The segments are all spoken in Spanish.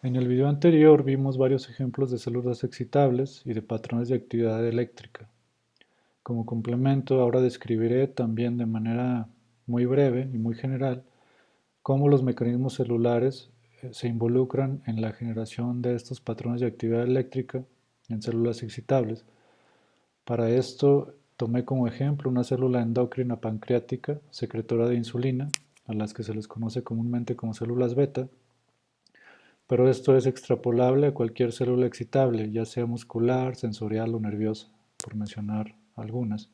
En el video anterior vimos varios ejemplos de células excitables y de patrones de actividad eléctrica. Como complemento, ahora describiré también de manera muy breve y muy general cómo los mecanismos celulares se involucran en la generación de estos patrones de actividad eléctrica en células excitables. Para esto tomé como ejemplo una célula endocrina pancreática secretora de insulina, a las que se les conoce comúnmente como células beta, pero esto es extrapolable a cualquier célula excitable, ya sea muscular, sensorial o nerviosa, por mencionar algunas.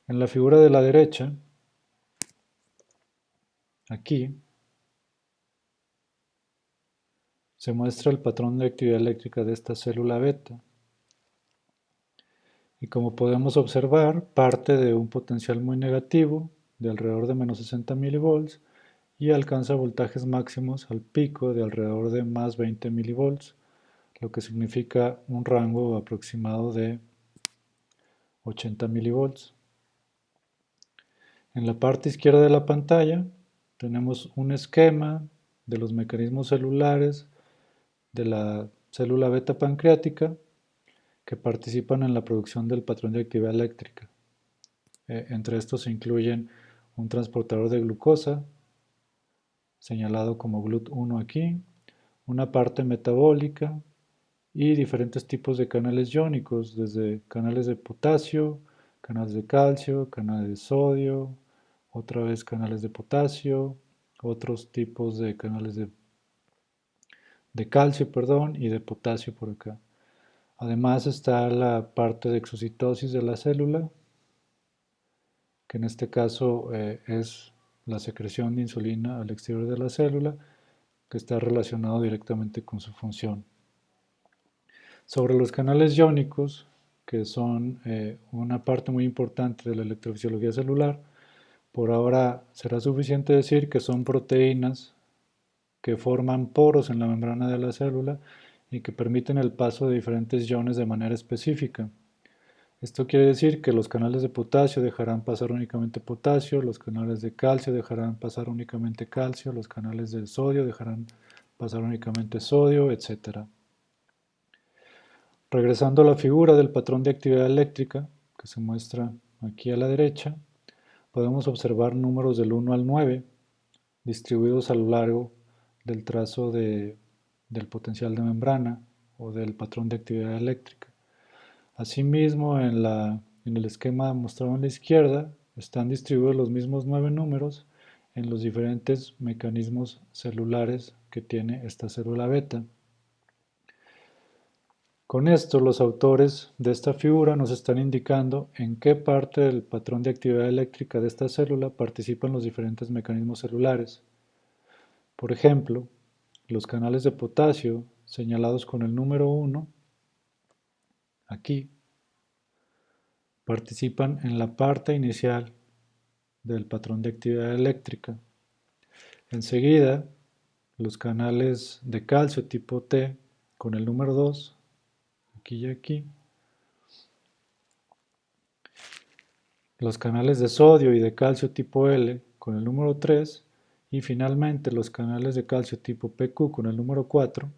En la figura de la derecha, aquí, se muestra el patrón de actividad eléctrica de esta célula beta. Y como podemos observar, parte de un potencial muy negativo, de alrededor de menos 60 milivolts, y alcanza voltajes máximos al pico de alrededor de más 20 milivolts, lo que significa un rango aproximado de 80 milivolts. En la parte izquierda de la pantalla tenemos un esquema de los mecanismos celulares de la célula beta pancreática que participan en la producción del patrón de actividad eléctrica. Entre estos se incluyen un transportador de glucosa, señalado como GLUT1 aquí, una parte metabólica y diferentes tipos de canales iónicos, desde canales de potasio, canales de calcio, canales de sodio, otra vez canales de potasio, otros tipos de canales de calcio, perdón, y de potasio por acá. Además está la parte de exocitosis de la célula, que en este caso es la secreción de insulina al exterior de la célula, que está relacionado directamente con su función. Sobre los canales iónicos, que son una parte muy importante de la electrofisiología celular, por ahora será suficiente decir que son proteínas que forman poros en la membrana de la célula y que permiten el paso de diferentes iones de manera específica. Esto quiere decir que los canales de potasio dejarán pasar únicamente potasio, los canales de calcio dejarán pasar únicamente calcio, los canales de sodio dejarán pasar únicamente sodio, etc. Regresando a la figura del patrón de actividad eléctrica, que se muestra aquí a la derecha, podemos observar números del 1 al 9 distribuidos a lo largo del trazo del potencial de membrana o del patrón de actividad eléctrica. Asimismo, en el esquema mostrado en la izquierda, están distribuidos los mismos 9 números en los diferentes mecanismos celulares que tiene esta célula beta. Con esto, los autores de esta figura nos están indicando en qué parte del patrón de actividad eléctrica de esta célula participan los diferentes mecanismos celulares. Por ejemplo, los canales de potasio, señalados con el número 1, aquí, participan en la parte inicial del patrón de actividad eléctrica. Enseguida, los canales de calcio tipo T con el número 2, aquí y aquí, los canales de sodio y de calcio tipo L con el número 3 y finalmente los canales de calcio tipo PQ con el número 4,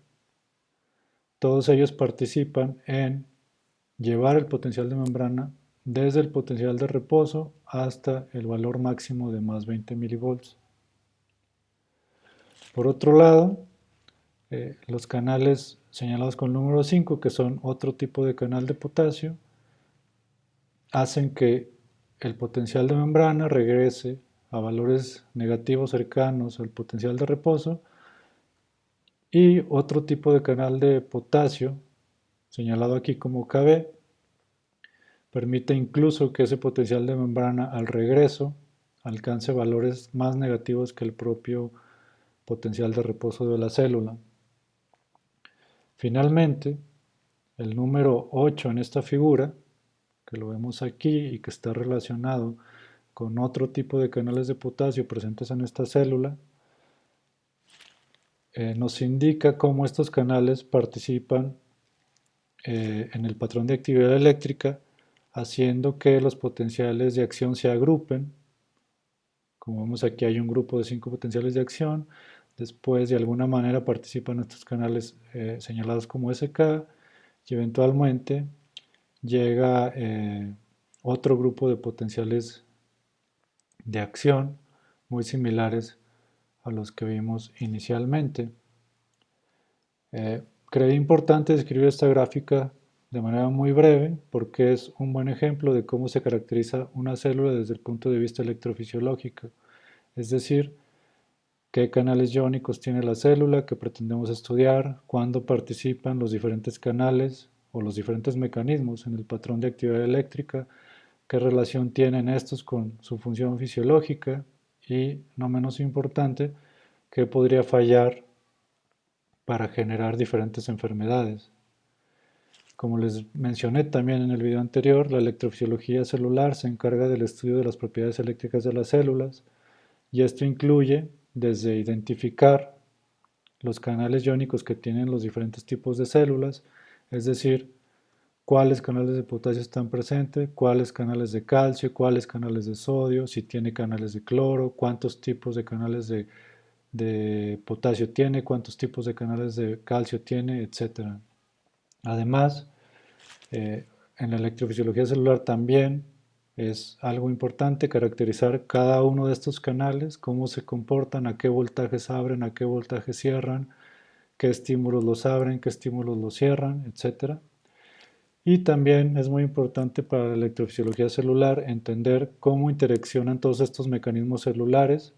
todos ellos participan en llevar el potencial de membrana desde el potencial de reposo hasta el valor máximo de más 20 milivolts. Por otro lado, los canales señalados con el número 5, que son otro tipo de canal de potasio, hacen que el potencial de membrana regrese a valores negativos cercanos al potencial de reposo, y otro tipo de canal de potasio, señalado aquí como KB, permite incluso que ese potencial de membrana al regreso alcance valores más negativos que el propio potencial de reposo de la célula. Finalmente, el número 8 en esta figura, que lo vemos aquí y que está relacionado con otro tipo de canales de potasio presentes en esta célula, nos indica cómo estos canales participan en el patrón de actividad eléctrica, haciendo que los potenciales de acción se agrupen. Como vemos aquí hay un grupo de 5 potenciales de acción, después de alguna manera participan estos canales señalados como SK y eventualmente llega otro grupo de potenciales de acción muy similares a los que vimos inicialmente. Creí importante describir esta gráfica de manera muy breve porque es un buen ejemplo de cómo se caracteriza una célula desde el punto de vista electrofisiológico, es decir, qué canales iónicos tiene la célula que pretendemos estudiar, cuándo participan los diferentes canales o los diferentes mecanismos en el patrón de actividad eléctrica, qué relación tienen estos con su función fisiológica y, no menos importante, qué podría fallar para generar diferentes enfermedades. Como les mencioné también en el video anterior, la electrofisiología celular se encarga del estudio de las propiedades eléctricas de las células y esto incluye desde identificar los canales iónicos que tienen los diferentes tipos de células, es decir, cuáles canales de potasio están presentes, cuáles canales de calcio, cuáles canales de sodio, si tiene canales de cloro, cuántos tipos de canales de potasio tiene, cuántos tipos de canales de calcio tiene, etc. Además, en la electrofisiología celular también es algo importante caracterizar cada uno de estos canales, cómo se comportan, a qué voltajes abren, a qué voltajes cierran, qué estímulos los abren, qué estímulos los cierran, etc. Y también es muy importante para la electrofisiología celular entender cómo interaccionan todos estos mecanismos celulares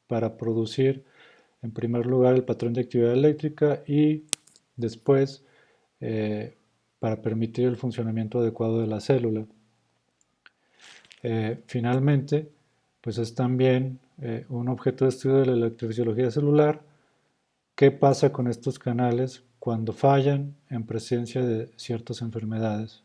para producir, en primer lugar, el patrón de actividad eléctrica y después para permitir el funcionamiento adecuado de la célula. Finalmente, pues es también un objeto de estudio de la electrofisiología celular qué pasa con estos canales cuando fallan en presencia de ciertas enfermedades.